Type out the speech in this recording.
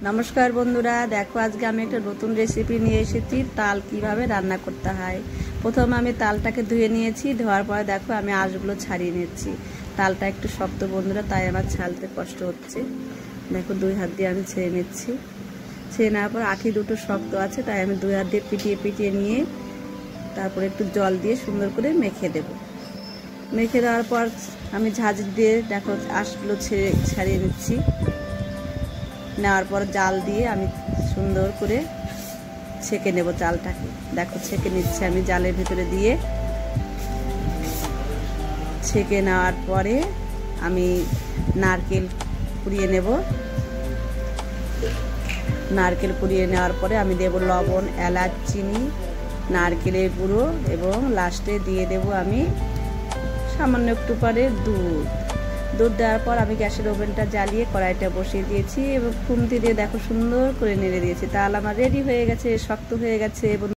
নমস্কার বন্ধুরা, দেখো আজকে আমি একটা নতুন রেসিপি নিয়ে এসেছি। তাল কিভাবে রান্না করতে হয়। প্রথমে আমি তালটাকে ধুয়ে নিয়েছি। ধোয়ার পরে দেখো আমি আঁশগুলো ছাড়িয়ে নিচ্ছি। তালটা একটু শক্ত বন্ধুরা, তাই আমার ছালতে কষ্ট হচ্ছে। দেখো দুই হাত দিয়ে আমি ছেড়ে নিচ্ছি। ছেড়ে নেওয়ার পর আঁটি দুটো শক্ত আছে, তাই আমি দুই হাত দিয়ে পিটিয়ে পিটিয়ে নিয়ে তারপরে একটু জল দিয়ে সুন্দর করে মেখে দেব। মেখে দেওয়ার পর আমি ঝাঁঝ দিয়ে দেখো আঁশগুলো ছাড়িয়ে নিচ্ছি। নেওয়ার পর জাল দিয়ে আমি সুন্দর করে ছেঁকে নেব চালটাকে। দেখো ছেঁকে নিচ্ছি আমি জালের ভিতরে দিয়ে। ছেঁকে নেওয়ার পরে আমি নারকেল কুড়িয়ে নেব। নারকেল কুড়িয়ে নেওয়ার পরে আমি দেব লবণ, এলাচ, চিনি, নারকেলের গুঁড়ো এবং লাস্টে দিয়ে দেব আমি সামান্য একটু পরে দুধ দেওয়ার পর আমি গ্যাসের ওভেনটা জ্বালিয়ে কড়াইটা বসিয়ে দিয়েছি এবং খুন্তি দিয়ে দেখো সুন্দর করে নেড়ে দিয়েছি। তাল আমার রেডি হয়ে গেছে, শক্ত হয়ে গেছে এবং